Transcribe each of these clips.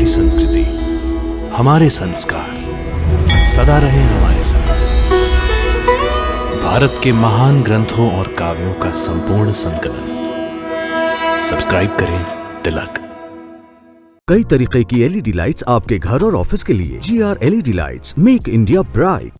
हमारी संस्कृति, हमारे संस्कार सदा रहे हमारे साथ। भारत के महान ग्रंथों और काव्यों का संपूर्ण संकलन। सब्सक्राइब करें तिलक। कई तरीके की एलईडी लाइट्स आपके घर और ऑफिस के लिए। GR LED lights, make India bright.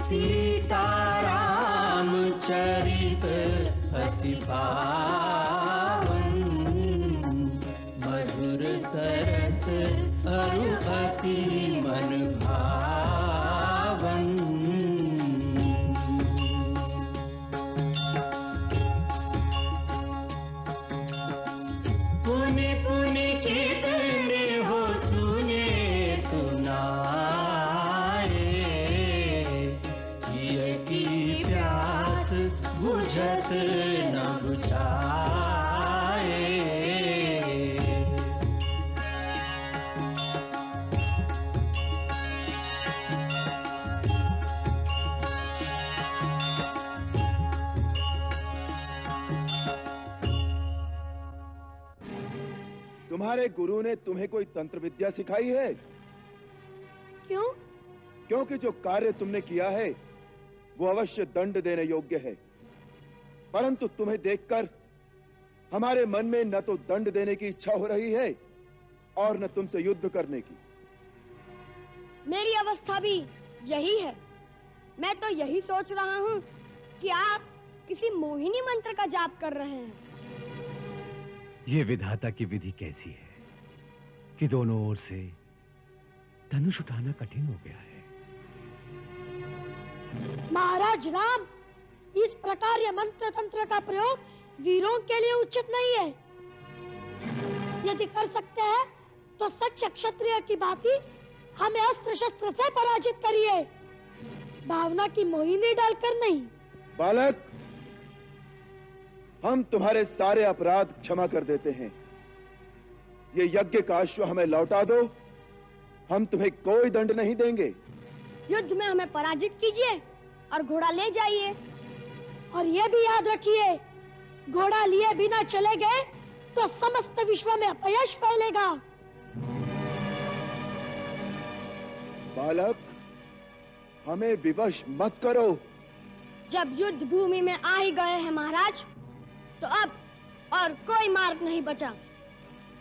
Sitaram चरित अति पावन, मधुर सरस अरु अति मन भावन। पुनि पुनि कितने हो सुने सुनाए, की प्यास बुझत न बुझाए। तुम्हारे गुरु ने तुम्हें कोई तंत्र विद्या सिखाई है? क्यों? क्योंकि जो कार्य तुमने किया है वो अवश्य दंड देने योग्य है, परंतु तुम्हें देखकर हमारे मन में न तो दंड देने की इच्छा हो रही है और न तुमसे युद्ध करने की। मेरी अवस्था भी यही है। मैं तो यही सोच रहा हूँ कि आप किसी मोहिनी मंत्र का जाप कर रहे हैं। ये विधाता की विधि कैसी है कि दोनों ओर से धनुष उठाना कठिन हो गया है। महाराज राम, इस प्रकार यह मंत्र तंत्र का प्रयोग वीरों के लिए उचित नहीं है। यदि कर सकते हैं तो सच्चे क्षत्रिय की भांति हमें अस्त्र शस्त्र से पराजित करिए, भावना की मोहिनी डालकर नहीं। बालक, हम तुम्हारे सारे अपराध क्षमा कर देते हैं। ये यज्ञ का अश्व हमें लौटा दो, हम तुम्हें कोई दंड नहीं देंगे। युद्ध में हमें पराजित कीजिए और घोड़ा ले जाइए, और ये भी याद रखिए, घोड़ा लिए बिना चले गए तो समस्त विश्व में अपयश फैलेगा। बालक, हमें विवश मत करो। जब युद्ध भूमि में आ ही गए हैं महाराज, तो अब और कोई मार्ग नहीं बचा।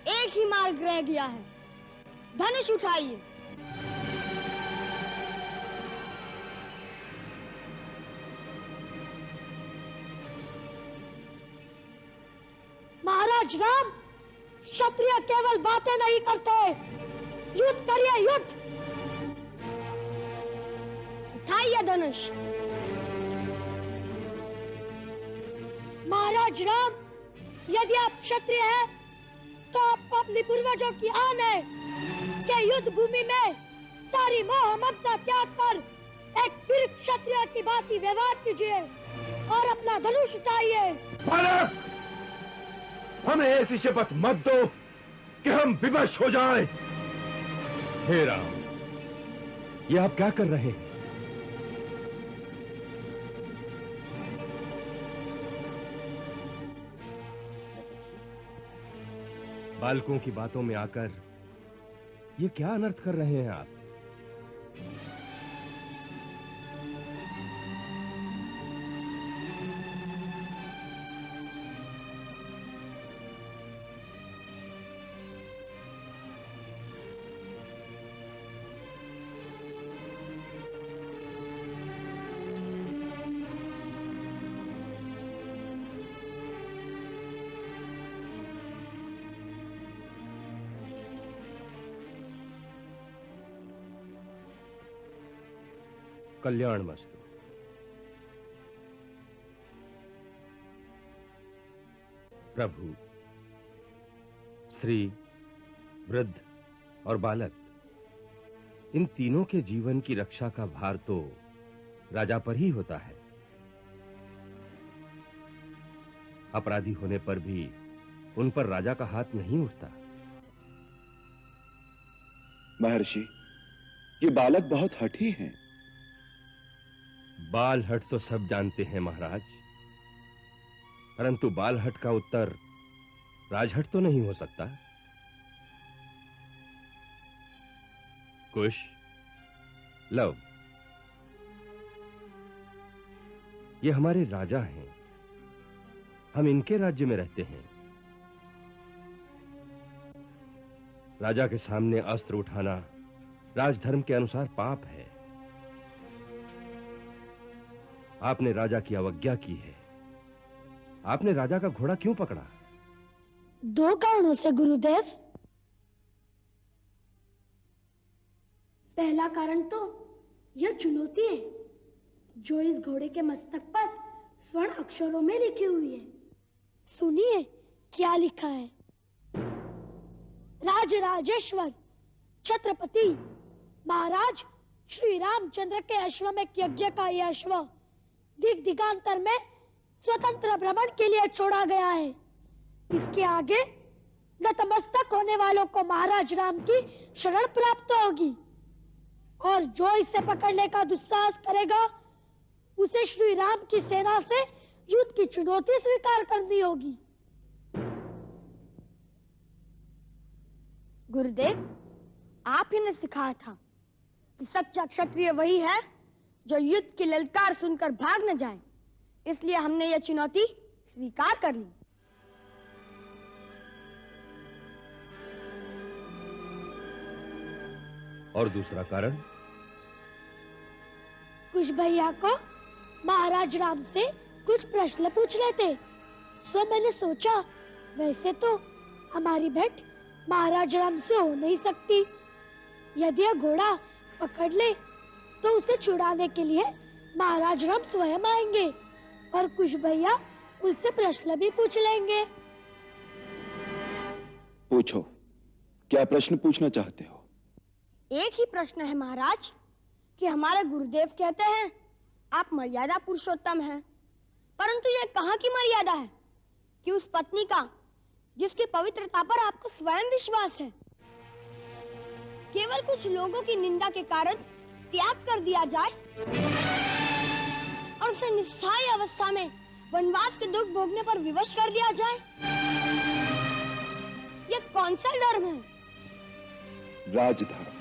एक ही मार्ग रह गया है, धनुष उठाइए। महाराज राम, क्षत्रिय केवल बातें नहीं करते, युद्ध करिए, युद्ध। उठाइए धनुष। महाराज राम, यदि आप क्षत्रिय हैं, तो आपको अपनी पूर्वजों की आन है कि युद्ध भूमि में सारी मोह ममता त्याग कर एक वीर क्षत्रिय की भांति व्यवहार कीजिए और अपना धनुष उठाइए। बालक, हमें ऐसी शपथ मत दो कि हम विवश हो जाएं। हे राम, ये आप क्या कर रहे हैं? बालकों की बातों में आकर ये क्या अनर्थ कर रहे हैं आप? कल्याणमस्तु। प्रभु, स्त्री, वृद्ध और बालक इन तीनों के जीवन की रक्षा का भार तो राजा पर ही होता है। अपराधी होने पर भी उन पर राजा का हाथ नहीं उठता। महर्षि, ये बालक बहुत हठी हैं। बाल हट तो सब जानते हैं महाराज, परंतु बाल हट का उत्तर राजहट तो नहीं हो सकता। कुश, लव, ये हमारे राजा हैं, हम इनके राज्य में रहते हैं। राजा के सामने अस्त्र उठाना राजधर्म के अनुसार पाप है। आपने राजा की अवज्ञा की है। आपने राजा का घोड़ा क्यों पकड़ा? 2 कारणों से गुरुदेव। पहला कारण तो यह चुनौती है जो इस घोड़े के मस्तक पर स्वर्ण अक्षरों में लिखी हुई है। सुनिए क्या लिखा है। राजराजेश्वर छत्रपति महाराज श्री रामचंद्र के अश्वमेध यज्ञ का यह अश्व दिग दिगांतर में स्वतंत्र भ्रमण के लिए छोड़ा गया है। इसके आगे नतमस्तक होने वालों को महाराज राम की शरण प्राप्त होगी और जो इसे पकड़ने का दुस्साहस करेगा उसे श्री राम की सेना से युद्ध की चुनौती स्वीकार करनी होगी। गुरुदेव, आप ही ने सिखाया था कि सच्चा क्षत्रिय वही है जो युद्ध की ललकार सुनकर भाग न जाए, इसलिए हमने यह चुनौती स्वीकार कर ली। और दूसरा कारण? कुछ भैया को महाराज राम से कुछ प्रश्न पूछने थे, सो मैंने सोचा वैसे तो हमारी भेंट महाराज राम से हो नहीं सकती। यदि यह घोड़ा पकड़ ले तो उसे छुड़ाने के लिए महाराज राम स्वयं आएंगे और कुछ भैया उससे प्रश्न भी पूछ लेंगे। पूछो, क्या प्रश्न पूछना चाहते हो? एक ही प्रश्न है महाराज कि हमारे गुरुदेव कहते हैं आप मर्यादा पुरुषोत्तम हैं, परंतु यह कहाँ की मर्यादा है कि उस पत्नी का जिसकी पवित्रता पर आपको स्वयं विश्वास है केवल कुछ लोगों की निंदा के कारण त्याग कर दिया जाए और उसे निस्सहाय अवस्था में वनवास के दुख भोगने पर विवश कर दिया जाए? यह कौन सा धर्म है? राजधर्म।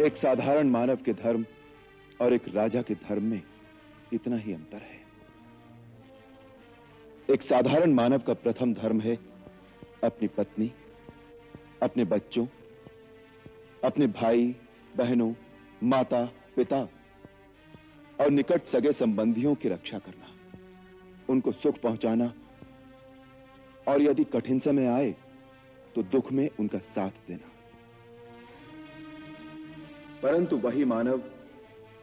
एक साधारण मानव के धर्म और एक राजा के धर्म में इतना ही अंतर है। एक साधारण मानव का प्रथम धर्म है अपनी पत्नी, अपने बच्चों, अपने भाई बहनों, माता पिता और निकट सगे संबंधियों की रक्षा करना, उनको सुख पहुंचाना और यदि कठिन समय आए तो दुख में उनका साथ देना। परंतु वही मानव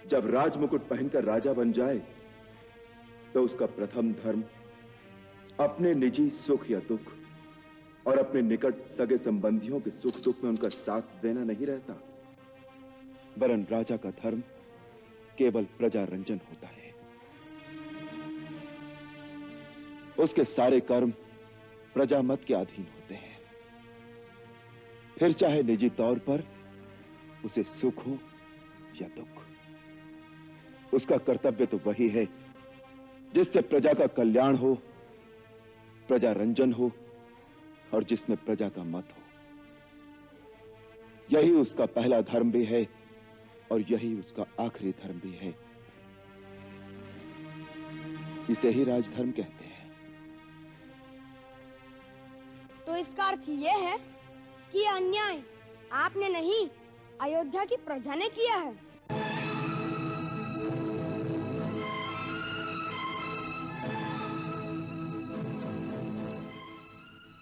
जब राजमुकुट पहनकर राजा बन जाए तो उसका प्रथम धर्म अपने निजी सुख या दुख और अपने निकट सगे संबंधियों के सुख दुख में उनका साथ देना नहीं रहता, वरन राजा का धर्म केवल प्रजा रंजन होता है। उसके सारे कर्म प्रजा मत के अधीन होते हैं, फिर चाहे निजी तौर पर उसे सुख हो या दुख। उसका कर्तव्य तो वही है जिससे प्रजा का कल्याण हो, प्रजा रंजन हो और जिसमें प्रजा का मत हो। यही उसका पहला धर्म भी है और यही उसका आखिरी धर्म भी है। इसे ही राजधर्म कहते हैं। तो इसका अर्थ यह है कि अन्याय आपने नहीं, अयोध्या की प्रजा ने किया है।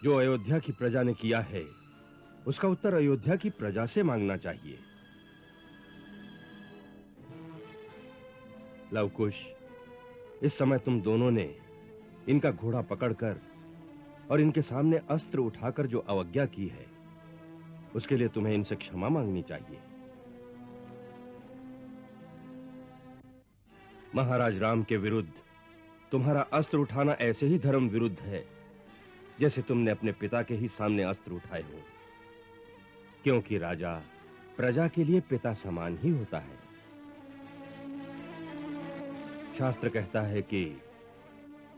जो अयोध्या की प्रजा ने किया है उसका उत्तर अयोध्या की प्रजा से मांगना चाहिए। लवकुश, इस समय तुम दोनों ने इनका घोड़ा पकड़कर और इनके सामने अस्त्र उठाकर जो अवज्ञा की है, उसके लिए तुम्हें इनसे क्षमा मांगनी चाहिए। महाराज राम के विरुद्ध तुम्हारा अस्त्र उठाना ऐसे ही धर्म विरुद्ध है जैसे तुमने अपने पिता के ही सामने अस्त्र उठाए हो, क्योंकि राजा प्रजा के लिए पिता समान ही होता है। शास्त्र कहता है कि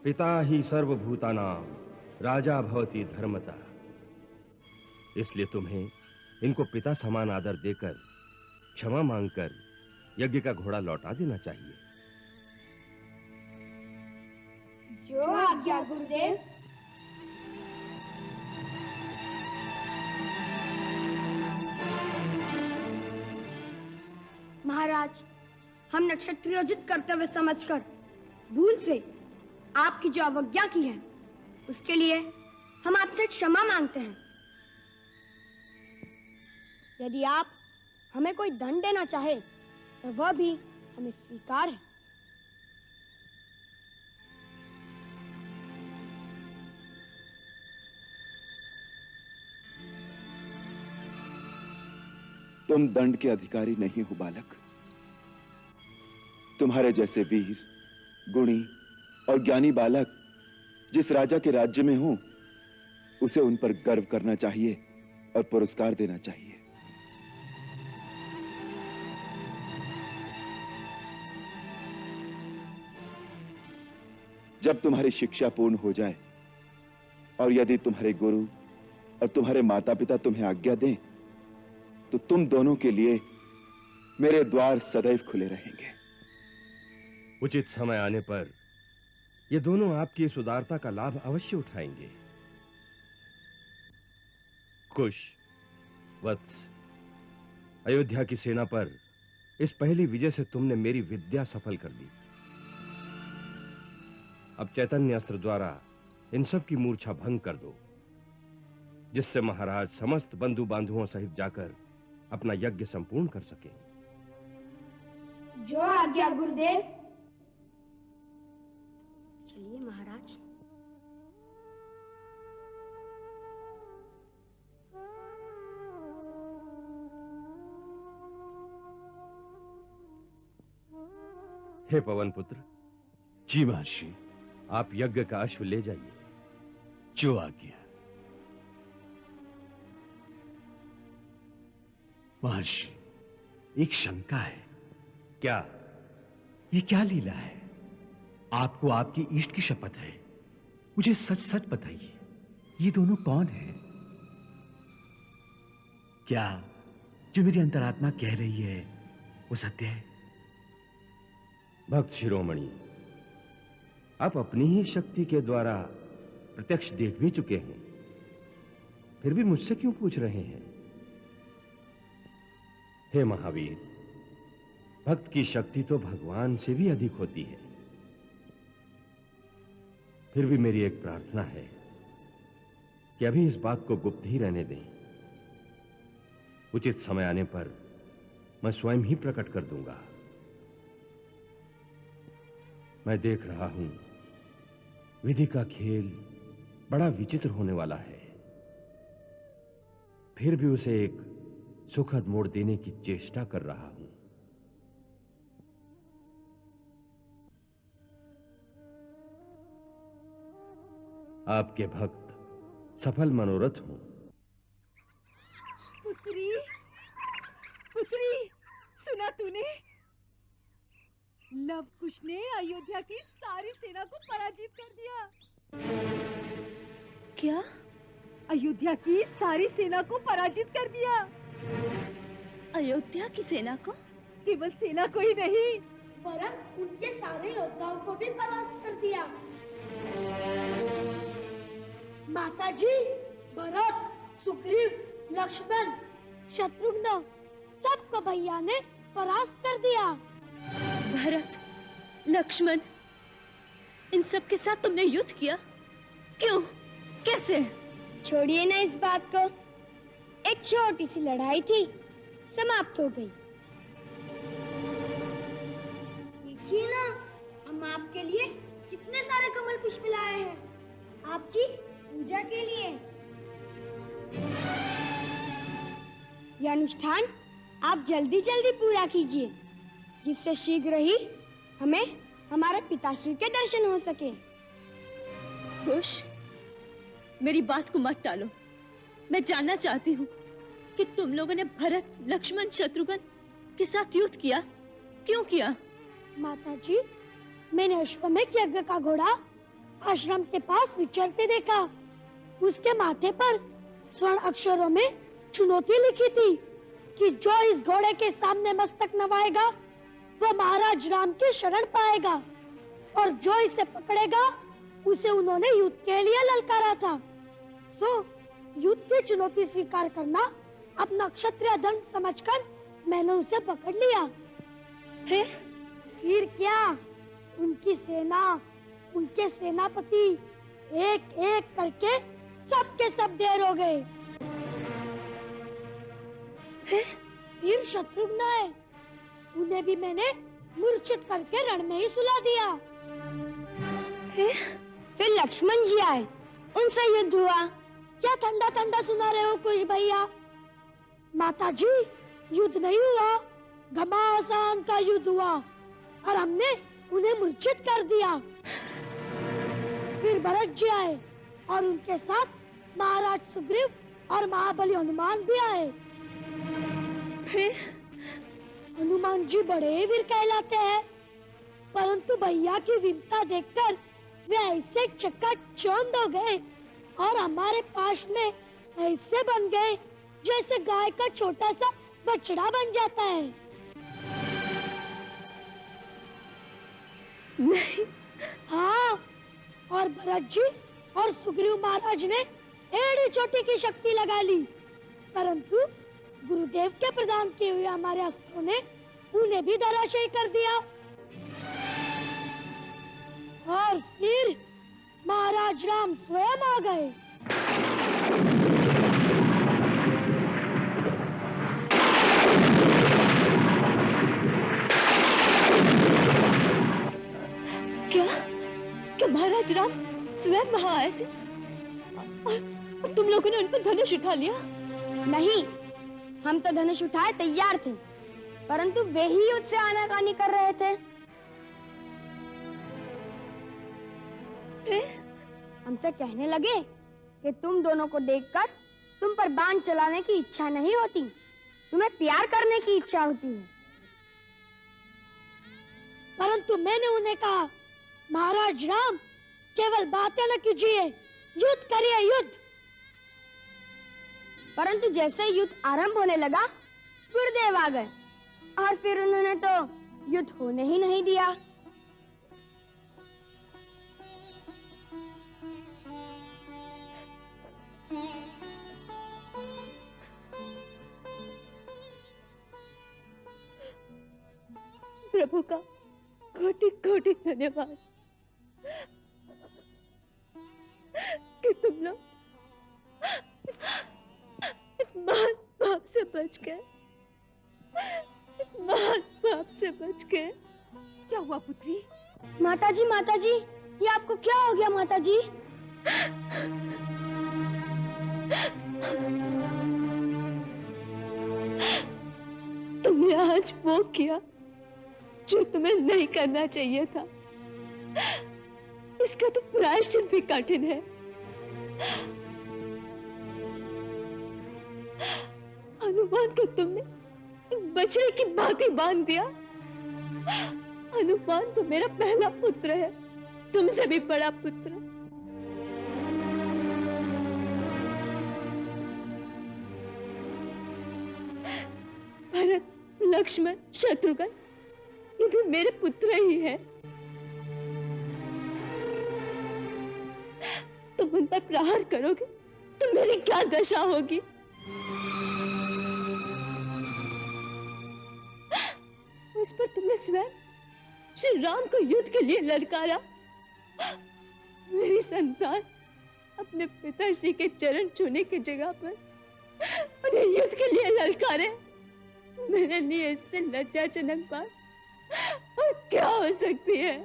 पिता ही सर्वभूतानां राजा भवति धर्मता। इसलिए तुम्हें इनको पिता समान आदर देकर क्षमा मांगकर यज्ञ का घोड़ा लौटा देना चाहिए। जो आज्ञा गुरुदेव। महाराज, हमने क्षत्रियोचित कर्तव्य समझकर भूल से आपकी जो अवज्ञा की है, उसके लिए हम आपसे क्षमा मांगते हैं। यदि आप हमें कोई दंड देना चाहे तो वह भी हमें स्वीकार है। तुम दंड के अधिकारी नहीं हो बालक। तुम्हारे जैसे वीर, गुणी और ज्ञानी बालक जिस राजा के राज्य में हो, उसे उन पर गर्व करना चाहिए और पुरस्कार देना चाहिए। जब तुम्हारी शिक्षा पूर्ण हो जाए और यदि तुम्हारे गुरु और तुम्हारे माता पिता तुम्हें आज्ञा दें, तो तुम दोनों के लिए मेरे द्वार सदैव खुले रहेंगे। उचित समय आने पर ये दोनों आपकी इस उदारता का लाभ अवश्य उठाएंगे। कुश, वत्स, अयोध्या की सेना पर इस पहली विजय से तुमने मेरी विद्या सफल कर दी। अब चैतन्य अस्त्र द्वारा इन सब की मूर्छा भंग कर दो, जिससे महाराज समस्त बंधु बांधुओं सहित जाकर अपना यज्ञ संपूर्ण कर सके। जो आज्ञा गुरुदेव। चलिए महाराज। हे पवन पुत्र, जी महर्षि। आप यज्ञ का अश्व ले जाइए। जो आज्ञा। महर्षि, एक शंका है। क्या? ये क्या लीला है? आपको आपकी इष्ट की शपथ है, मुझे सच सच बताइए, ये दोनों कौन हैं? क्या जो मेरी अंतरात्मा कह रही है वो सत्य है? भक्त शिरोमणि, आप अपनी ही शक्ति के द्वारा प्रत्यक्ष देख भी चुके हैं, फिर भी मुझसे क्यों पूछ रहे हैं? हे महावीर, भक्त की शक्ति तो भगवान से भी अधिक होती है। फिर भी मेरी एक प्रार्थना है कि अभी इस बात को गुप्त ही रहने दें। उचित समय आने पर मैं स्वयं ही प्रकट कर दूंगा। मैं देख रहा हूं, विधि का खेल बड़ा विचित्र होने वाला है, फिर भी उसे एक सुखद मोड़ देने की चेष्टा कर रहा हूं। आपके भक्त सफल मनोरथ हों। पुत्री, पुत्री, सुना तूने? लव कुश ने अयोध्या की सारी सेना को पराजित कर दिया। क्या? अयोध्या की सारी सेना को पराजित कर दिया। अयोध्या की सेना को? केवल सेना को ही नहीं, वरन उनके सारे योद्धाओं को भी परास्त कर दिया। माताजी, भरत, सुग्रीव, लक्ष्मण, शत्रुघ्न, सबको भैया ने परास्त कर दिया। भरत, लक्ष्मण, इन सब के साथ तुमने युद्ध किया? क्यों? कैसे? छोड़िए ना इस बात को। एक छोटी सी लड़ाई थी, समाप्त हो गई। देखिए ना, हम आपके लिए कितने सारे कमल पुष्प लाए हैं आपकी पूजा के लिए। यह अनुष्ठान आप जल्दी जल्दी पूरा कीजिए, जिससे शीघ्र ही हमें हमारे पिताश्री के दर्शन हो सके। खुश, मेरी बात को मत टालो। मैं जानना चाहती हूँ कि तुम लोगों ने भरत, लक्ष्मण, शत्रुघ्न के साथ युद्ध किया, क्यों किया? माताजी, मैंने अश्वमेध यज्ञ का घोड़ा आश्रम के पास विचरते देखा। उसके माथे पर स्वर्ण अक्षरों में चुनौती लिखी थी कि जो इस घोड़े के सामने मस्तक नवाएगा वह महाराज राम की शरण पाएगा, और जो इसे पकड़ेगा उसे उन्होंने युद्ध के लिए ललकारा था। सो युद्ध की चुनौती स्वीकार करना अपना क्षत्रिय धर्म समझकर मैंने उसे पकड़ लिया। फिर क्या, उनकी सेना, उनके सेनापति एक एक करके सबके सब ढेर हो गए। फिर शत्रुघ्न आए, उन्हें भी मैंने मूर्छित करके रण में ही सुला दिया। फिर लक्ष्मण जी आए, उनसे युद्ध हुआ। क्या ठंडा ठंडा सुना रहे हो कुछ भैया? माताजी, युद्ध नहीं हुआ, घमासान का युद्ध हुआ और हमने उन्हें मूर्छित कर दिया। फिर भरत जी आए और उनके साथ महाराज सुग्रीव और महाबली हनुमान भी आए। फिर हनुमान जी बड़े वीर कहलाते हैं, परंतु भैया की वीरता देखकर वे ऐसे चकाचौंध हो गए और हमारे पास में ऐसे बन गए जैसे गाय का छोटा सा बछड़ा बन जाता है। नहीं। हाँ, और भरत जी और सुग्रीव महाराज ने एड़ी चोटी की शक्ति लगा ली, परंतु गुरुदेव के प्रदान किए हुए हमारे अस्त्रों ने उन्हें भी धराशायी कर दिया। और फिर महाराज राम स्वयं आ गए। क्या महाराज राम स्वयं वहां आए थे और तुम लोगों ने उन पर धनुष उठा लिया? नहीं, हम तो धनुष उठाए तैयार थे, परंतु वे ही युद्ध से आनाकानी कर रहे थे। हमसे कहने लगे कि तुम दोनों को देखकर तुम पर बाण चलाने की इच्छा नहीं होती, तुम्हें प्यार करने की इच्छा होती है। परंतु मैंने उन्हें कहा, महाराज राम, केवल बातें न कीजिए, युद्ध करिए, युद्ध। परंतु जैसे युद्ध आरंभ होने लगा, गुरुदेव आ गए और फिर उन्होंने तो युद्ध होने ही नहीं दिया। प्रभु का कोटि कोटि धन्यवाद कि तुम लोग महान पाप से बच गए, महान पाप से बच गए। क्या हुआ पुत्री? माताजी, माताजी, ये आपको क्या हो गया माताजी? तुमने आज वो किया जो तुम्हें नहीं करना चाहिए था। इसका तो प्रायश्चित भी कठिन है। हनुमान को तुमने बछड़े की भांति बांध दिया। हनुमान तो मेरा पहला पुत्र है, तुमसे भी बड़ा पुत्र। भरत, लक्ष्मण, शत्रुघ्न, ये भी मेरे पुत्र ही हैं। तुम उन पर प्रहार करोगे तो मेरी क्या दशा होगी? उस पर तुमने स्वयं श्री राम को युद्ध के लिए ललकारा। मेरी संतान अपने पिताश्री के चरण छूने की जगह पर उन्हें युद्ध के लिए ललकारे। मेरे लिए इससे लज्जाजनक बात और क्या हो सकती है?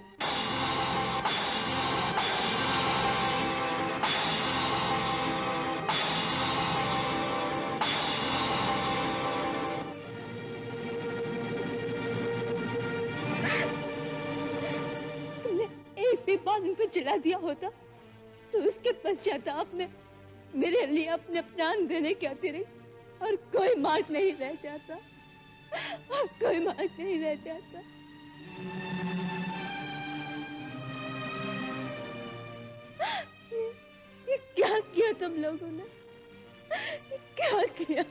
में जला दिया होता तो उसके पश्चाताप में मेरे लिए अपने प्राण देने के अतिरिक्त और कोई मार्ग नहीं रह जाता, और कोई मार्ग नहीं रह जाता। ये क्या किया तुम लोगों ने? ये क्या किया?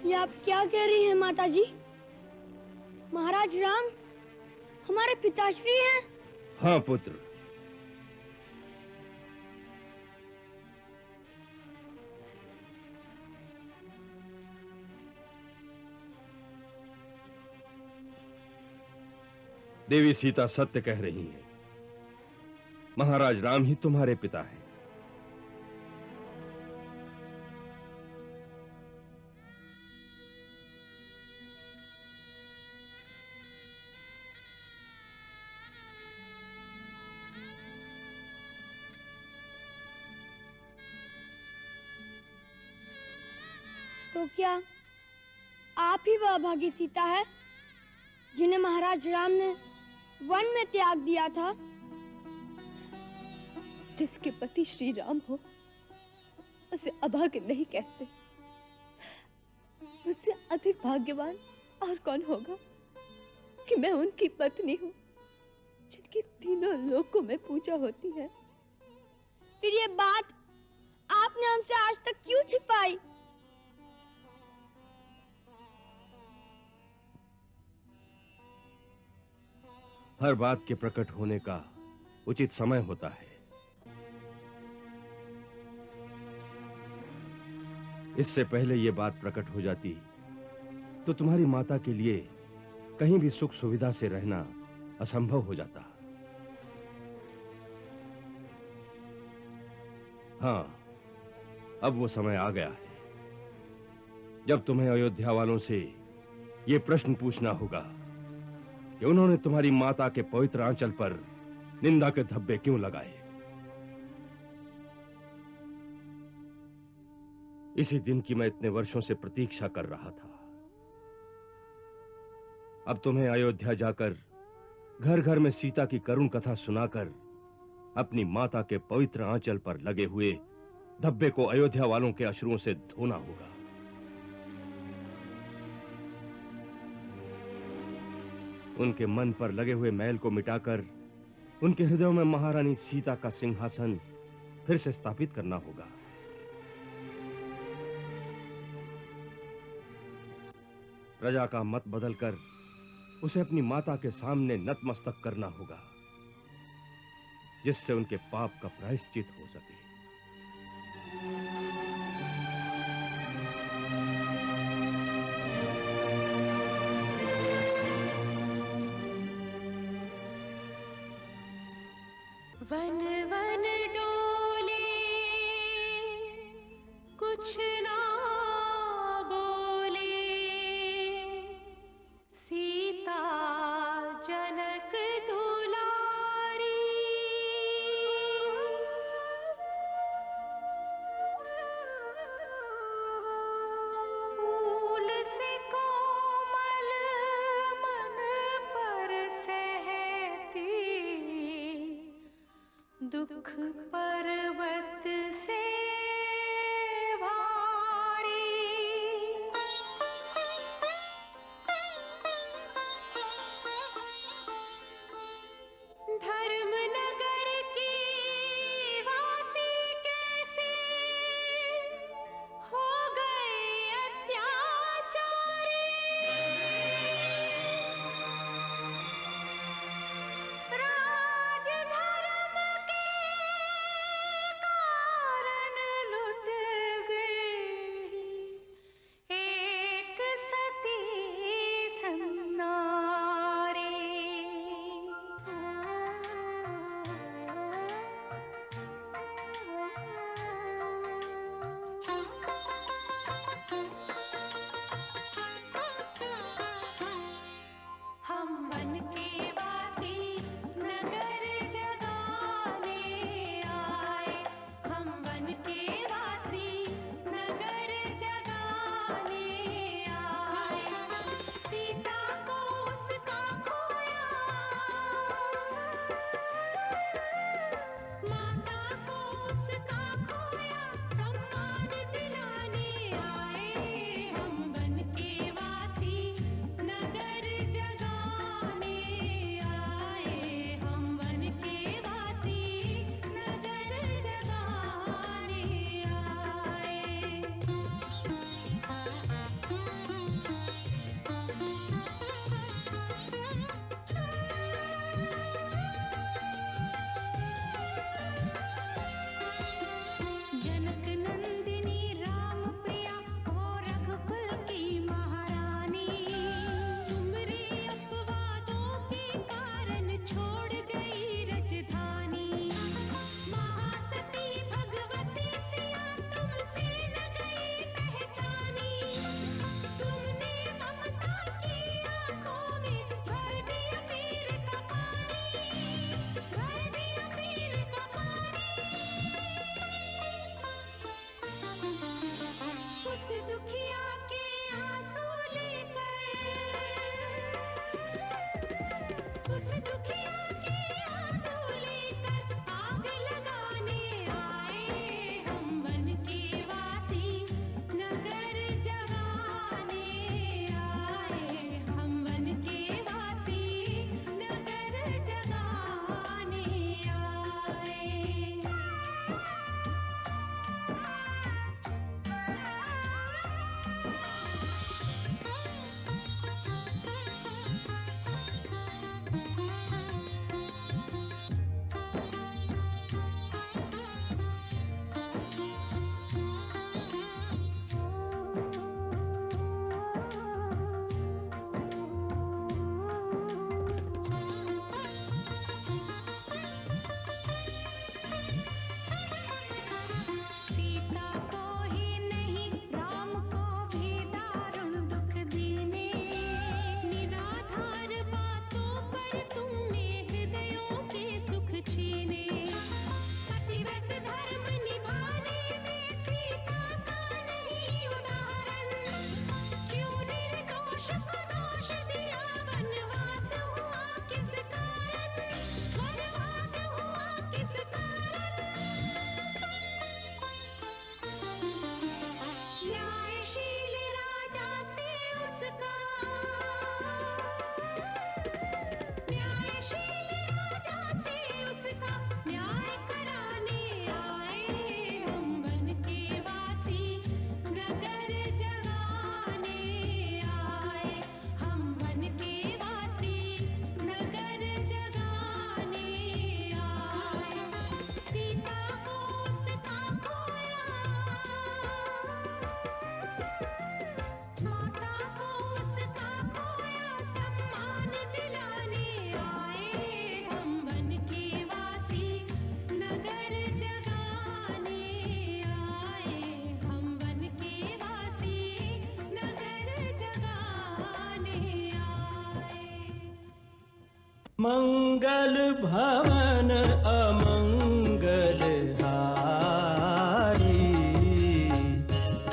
ये आप क्या कह रही हैं माताजी? महाराज राम हमारे पिताश्री हैं। हाँ पुत्र, देवी सीता सत्य कह रही हैं। महाराज राम ही तुम्हारे पिता हैं। तो क्या आप ही वह अभागी सीता है जिन्हें महाराज राम ने वन में त्याग दिया था? जिसके पति श्री राम हो उसे अभाग्य नहीं कहते। मुझसे अधिक भाग्यवान और कौन होगा कि मैं उनकी पत्नी हूँ जिनकी तीनों लोकों में पूजा होती है। फिर ये बात आपने हमसे आज तक क्यों छिपाई? हर बात के प्रकट होने का उचित समय होता है। इससे पहले यह बात प्रकट हो जाती तो तुम्हारी माता के लिए कहीं भी सुख सुविधा से रहना असंभव हो जाता। हाँ, अब वो समय आ गया है जब तुम्हें अयोध्या वालों से यह प्रश्न पूछना होगा कि उन्होंने तुम्हारी माता के पवित्र आंचल पर निंदा के धब्बे क्यों लगाए। इसी दिन की मैं इतने वर्षों से प्रतीक्षा कर रहा था। अब तुम्हें अयोध्या जाकर घर घर में सीता की करुण कथा सुनाकर अपनी माता के पवित्र आंचल पर लगे हुए धब्बे को अयोध्या वालों के अश्रुओं से धोना होगा। उनके मन पर लगे हुए मैल को मिटाकर उनके हृदयों में महारानी सीता का सिंहासन फिर से स्थापित करना होगा। प्रजा का मत बदलकर उसे अपनी माता के सामने नतमस्तक करना होगा, जिससे उनके पाप का प्रायश्चित हो सके। वन वन डोले कुछ ना बोले, सीता जनक दुलारी। फूल से कोमल मन पर सहती, दुख पर्वत से भारी। धर्म नगर की वासी कैसे हो गए अत्याचारी। राज धर्म के मंगल भवन अमंगल हारी,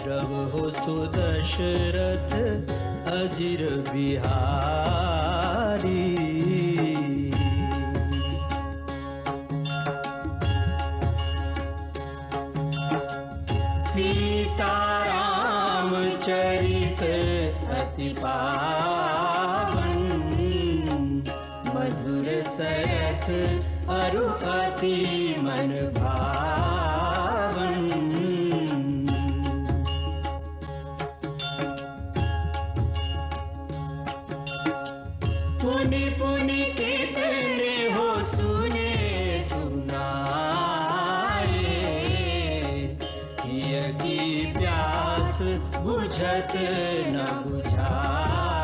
प्रभु सुदशरथ अजिर बिहारी। सीताराम चरित अति पावन, मधुर सरस अरु अति मन भावन। पुनि पुनि कितने हो सुने सुनाए, किया की प्यास बुझत न बुझाए।